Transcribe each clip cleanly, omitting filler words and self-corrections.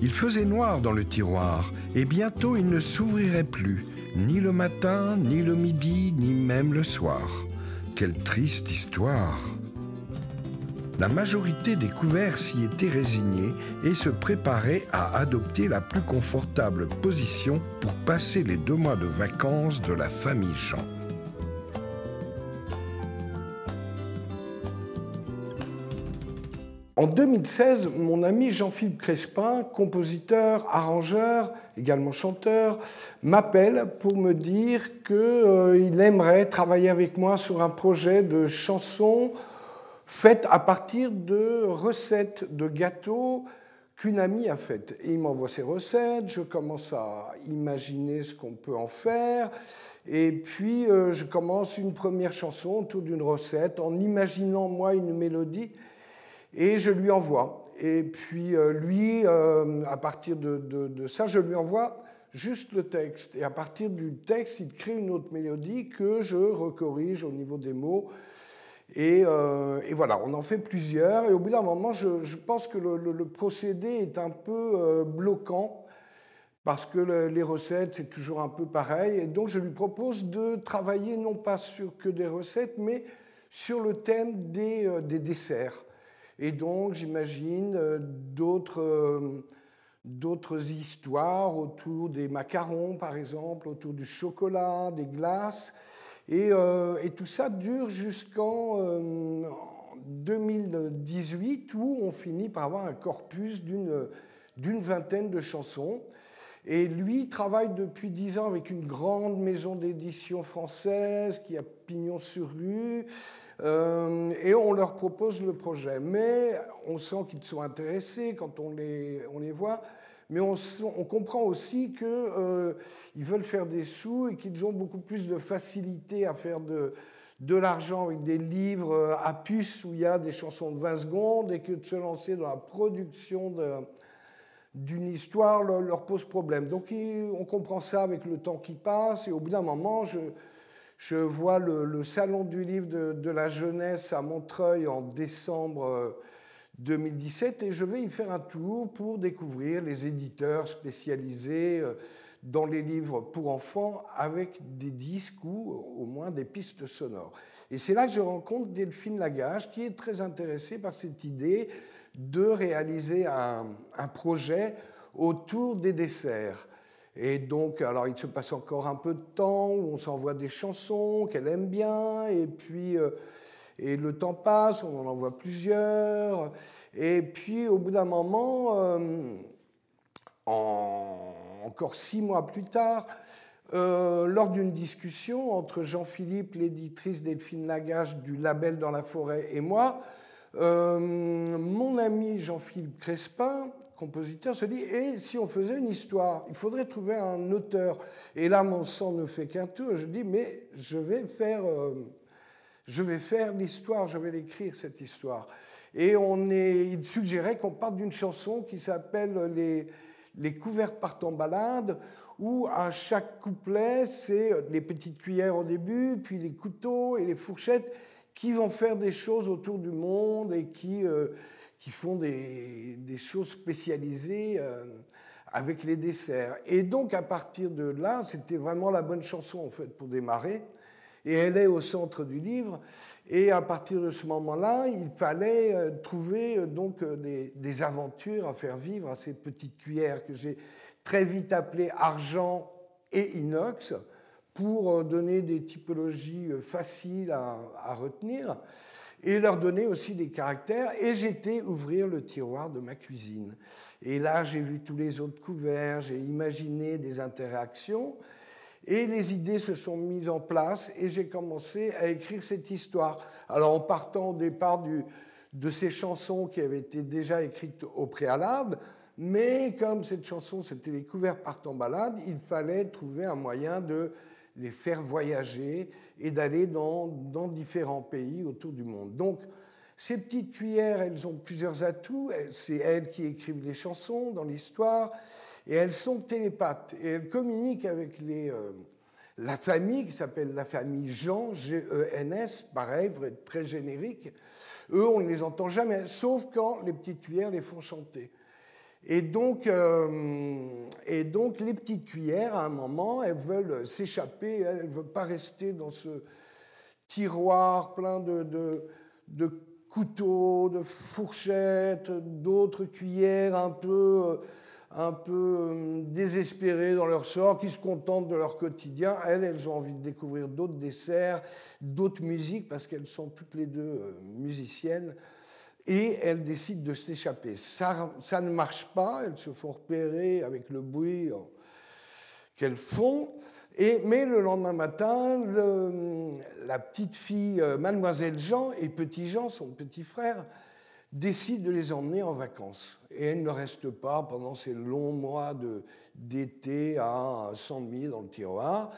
Il faisait noir dans le tiroir, et bientôt il ne s'ouvrirait plus, ni le matin, ni le midi, ni même le soir. Quelle triste histoire! La majorité des couverts s'y étaient résignés et se préparaient à adopter la plus confortable position pour passer les 2 mois de vacances de la famille Jean. En 2016, mon ami Jean-Philippe Crespin, compositeur, arrangeur, également chanteur, m'appelle pour me dire qu'il aimerait travailler avec moi sur un projet de chansons faites à partir de recettes de gâteaux qu'une amie a faites. Et il m'envoie ces recettes, je commence à imaginer ce qu'on peut en faire, et puis je commence une première chanson autour d'une recette en imaginant moi une mélodie. Et je lui envoie. Et puis lui, à partir de ça, je lui envoie juste le texte. Et à partir du texte, il crée une autre mélodie que je recorrige au niveau des mots. Et voilà, on en fait plusieurs. Et au bout d'un moment, je pense que le procédé est un peu bloquant parce que les recettes, c'est toujours un peu pareil. Et donc, je lui propose de travailler non pas sur que des recettes, mais sur le thème des desserts. Et donc, j'imagine d'autres histoires autour des macarons, par exemple, autour du chocolat, des glaces. Et tout ça dure jusqu'en 2018, où on finit par avoir un corpus d'une vingtaine de chansons. Et lui travaille depuis 10 ans avec une grande maison d'édition française qui a pignon sur rue. Et on leur propose le projet. Mais on sent qu'ils sont intéressés quand on les voit. Mais on comprend aussi qu'ils veulent faire des sous et qu'ils ont beaucoup plus de facilité à faire de l'argent avec des livres à puce où il y a des chansons de 20 secondes et que de se lancer dans la production d'une histoire leur pose problème. Donc on comprend ça avec le temps qui passe. Et au bout d'un moment, je vois le Salon du livre de la jeunesse à Montreuil en décembre 2017 et je vais y faire un tour pour découvrir les éditeurs spécialisés dans les livres pour enfants avec des disques ou au moins des pistes sonores. Et c'est là que je rencontre Delphine Lagage qui est très intéressée par cette idée de réaliser un projet autour des desserts. Et donc, alors il se passe encore un peu de temps où on s'envoie des chansons qu'elle aime bien, et puis et le temps passe, on en envoie plusieurs, et puis au bout d'un moment, encore 6 mois plus tard, lors d'une discussion entre Jean-Philippe, l'éditrice Delphine Lagage du label Dans la forêt, et moi, mon ami Jean-Philippe Crespin, compositeur, se dit « Et si on faisait une histoire? Il faudrait trouver un auteur. » Et là, mon sang ne fait qu'un tour. Je dis « Mais je vais faire l'histoire, je vais l'écrire, cette histoire. » Et il suggérait qu'on parte d'une chanson qui s'appelle Les couverts partent en balade, où à chaque couplet, c'est les petites cuillères au début, puis les couteaux et les fourchettes qui vont faire des choses autour du monde et qui font des choses spécialisées avec les desserts. Et donc, à partir de là, c'était vraiment la bonne chanson, en fait, pour démarrer. Et elle est au centre du livre. Et à partir de ce moment-là, il fallait trouver donc des aventures à faire vivre à ces petites cuillères que j'ai très vite appelées argent et inox, pour donner des typologies faciles à retenir et leur donner aussi des caractères. Et j'étais ouvrir le tiroir de ma cuisine. Et là, j'ai vu tous les autres couverts, j'ai imaginé des interactions, et les idées se sont mises en place, et j'ai commencé à écrire cette histoire. Alors, en partant au départ de ces chansons qui avaient été déjà écrites au préalable, mais comme cette chanson, c'était Les couverts partent en balade, il fallait trouver un moyen de les faire voyager et d'aller dans différents pays autour du monde. Donc, ces petites cuillères, elles ont plusieurs atouts. C'est elles qui écrivent les chansons dans l'histoire, et elles sont télépathes. Et elles communiquent avec la famille, qui s'appelle la famille Jean, G-E-N-S, pareil, pour être très générique. Eux, on ne les entend jamais, sauf quand les petites cuillères les font chanter. Et donc, les petites cuillères, à un moment, elles veulent s'échapper, elles ne veulent pas rester dans ce tiroir plein de couteaux, de fourchettes, d'autres cuillères un peu désespérées dans leur sort, qui se contentent de leur quotidien. Elles ont envie de découvrir d'autres desserts, d'autres musiques, parce qu'elles sont toutes les deux musiciennes. Et elles décident de s'échapper. Ça ne marche pas, elles se font repérer avec le bruit qu'elles font. Mais le lendemain matin, la petite fille, Mademoiselle Jean, et Petit Jean, son petit frère, décident de les emmener en vacances. Et elles ne restent pas pendant ces longs mois d'été à s'ennuyer dans le tiroir.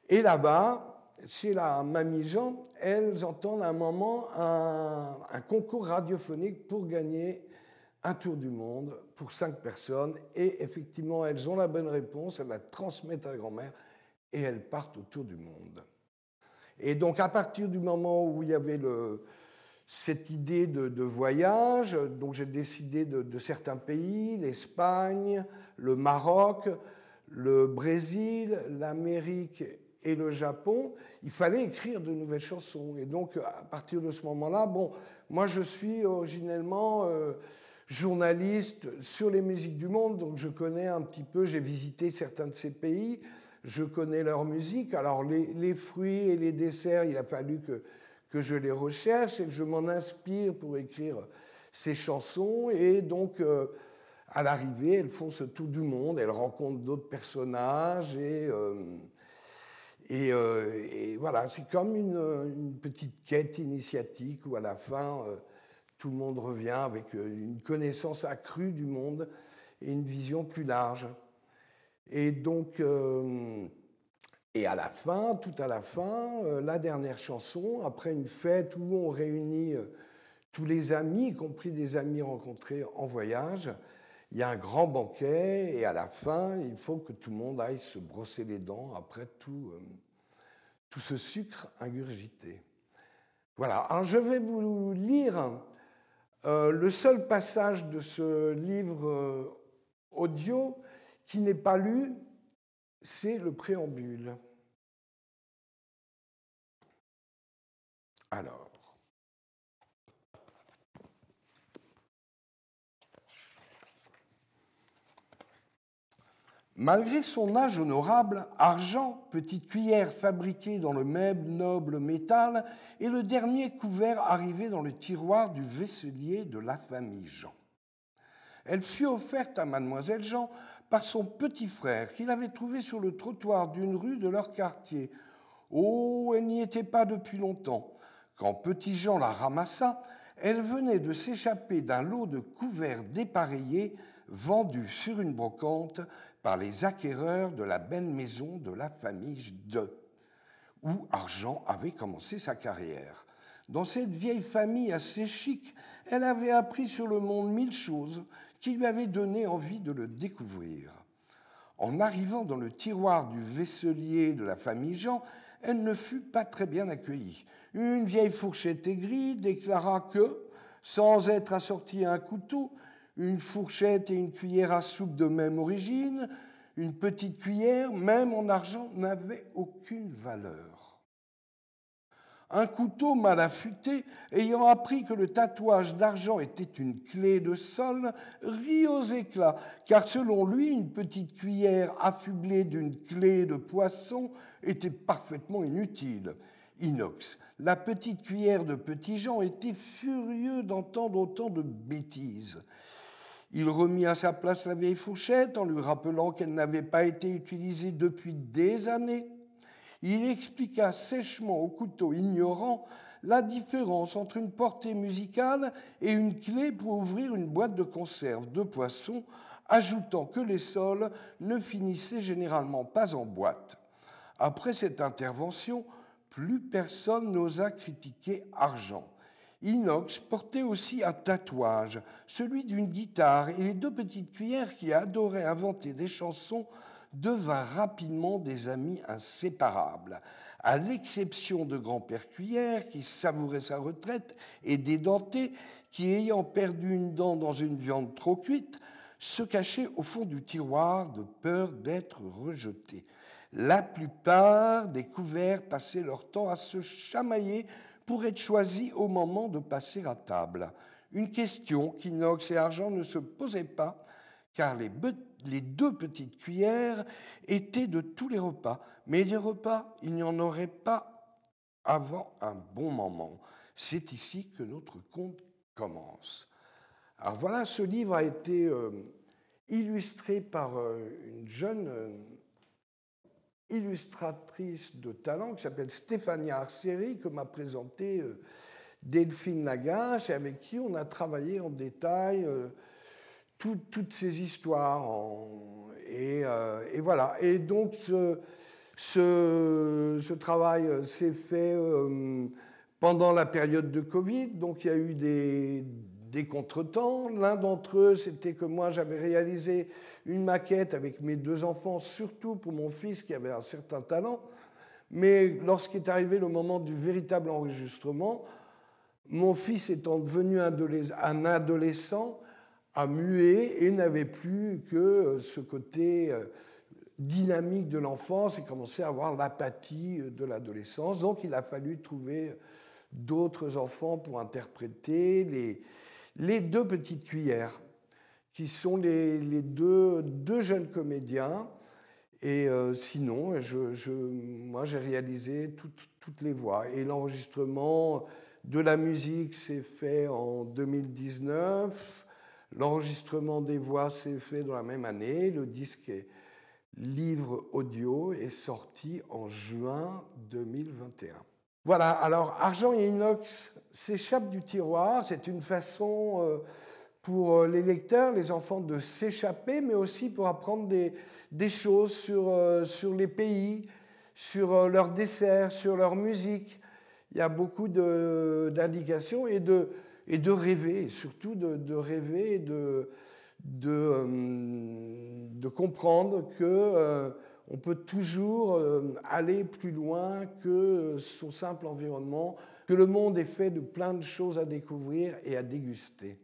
Et là-bas, chez la mamie Jean, elles entendent à un moment un concours radiophonique pour gagner un tour du monde pour 5 personnes. Et effectivement, elles ont la bonne réponse, elles la transmettent à la grand-mère et elles partent au tour du monde. Et donc, à partir du moment où il y avait cette idée de voyage, donc j'ai décidé de certains pays, l'Espagne, le Maroc, le Brésil, l'Amérique et le Japon, il fallait écrire de nouvelles chansons. Et donc, à partir de ce moment-là, moi je suis originellement journaliste sur les musiques du monde, donc je connais un petit peu, j'ai visité certains de ces pays, je connais leur musique. Alors les fruits et les desserts, il a fallu que je les recherche et que je m'en inspire pour écrire ces chansons. Et donc, à l'arrivée, elles font ce tour du monde, elles rencontrent d'autres personnages et voilà, c'est comme une petite quête initiatique où à la fin, tout le monde revient avec une connaissance accrue du monde et une vision plus large. Et donc, et à la fin, tout à la fin, la dernière chanson, après une fête où on réunit tous les amis, y compris des amis rencontrés en voyage, il y a un grand banquet et à la fin, il faut que tout le monde aille se brosser les dents après tout ce sucre ingurgité. Voilà, alors je vais vous lire le seul passage de ce livre audio qui n'est pas lu, c'est le préambule. Alors, malgré son âge honorable, Argent, petite cuillère fabriquée dans le même noble métal, est le dernier couvert arrivé dans le tiroir du vaisselier de la famille Jean. Elle fut offerte à Mademoiselle Jean par son petit frère, qu'il avait trouvé sur le trottoir d'une rue de leur quartier. Oh, elle n'y était pas depuis longtemps. Quand Petit Jean la ramassa, elle venait de s'échapper d'un lot de couverts dépareillés vendus sur une brocante par les acquéreurs de la belle maison de la famille de, où Argent avait commencé sa carrière. Dans cette vieille famille assez chic, elle avait appris sur le monde 1000 choses qui lui avaient donné envie de le découvrir. En arrivant dans le tiroir du vaisselier de la famille Jean, elle ne fut pas très bien accueillie. Une vieille fourchette aigrie déclara que, sans être assortie à un couteau, une fourchette et une cuillère à soupe de même origine, une petite cuillère, même en argent, n'avaient aucune valeur. Un couteau mal affûté, ayant appris que le tatouage d'argent était une clé de sol, rit aux éclats, car selon lui, une petite cuillère affublée d'une clé de poisson était parfaitement inutile. Inox, la petite cuillère de Petit Jean, était furieux d'entendre autant de bêtises. Il remit à sa place la vieille fourchette en lui rappelant qu'elle n'avait pas été utilisée depuis des années. Il expliqua sèchement au couteau ignorant la différence entre une portée musicale et une clé pour ouvrir une boîte de conserve de poisson, ajoutant que les sols ne finissaient généralement pas en boîte. Après cette intervention, plus personne n'osa critiquer Argent. Inox portait aussi un tatouage, celui d'une guitare, et les 2 petites cuillères qui adoraient inventer des chansons devinrent rapidement des amis inséparables, à l'exception de Grand-Père Cuillère, qui savourait sa retraite, et d'Édenté, qui, ayant perdu une dent dans une viande trop cuite, se cachaient au fond du tiroir de peur d'être rejetés. La plupart des couverts passaient leur temps à se chamailler pour être choisis au moment de passer à table. Une question qu'Inox et Argent ne se posaient pas, car les 2 petites cuillères étaient de tous les repas. Mais des repas, il n'y en aurait pas avant un bon moment. C'est ici que notre conte commence. Alors voilà, ce livre a été illustré par une jeune illustratrice de talent qui s'appelle Stéphania Arceri, que m'a présenté Delphine Lagache, et avec qui on a travaillé en détail toutes ces histoires. Et voilà. Et donc, ce travail s'est fait pendant la période de Covid. Donc, il y a eu des contretemps. L'un d'entre eux, c'était que moi, j'avais réalisé une maquette avec mes 2 enfants, surtout pour mon fils qui avait un certain talent. Mais lorsqu'est arrivé le moment du véritable enregistrement, mon fils étant devenu un adolescent, a mué et n'avait plus que ce côté dynamique de l'enfance et commençait à avoir l'apathie de l'adolescence. Donc il a fallu trouver d'autres enfants pour interpréter les 2 petites cuillères, qui sont les deux jeunes comédiens. Et sinon, moi, j'ai réalisé toutes les voix. Et l'enregistrement de la musique s'est fait en 2019. L'enregistrement des voix s'est fait dans la même année. Le disque livre audio est sorti en juin 2021. Voilà, alors Argent et Inox s'échappent du tiroir. C'est une façon pour les lecteurs, les enfants, de s'échapper, mais aussi pour apprendre des choses sur les pays, sur leurs desserts, sur leur musique. Il y a beaucoup d'indications et de rêver, surtout de rêver et de comprendre qu'on peut toujours aller plus loin que son simple environnement, que le monde est fait de plein de choses à découvrir et à déguster.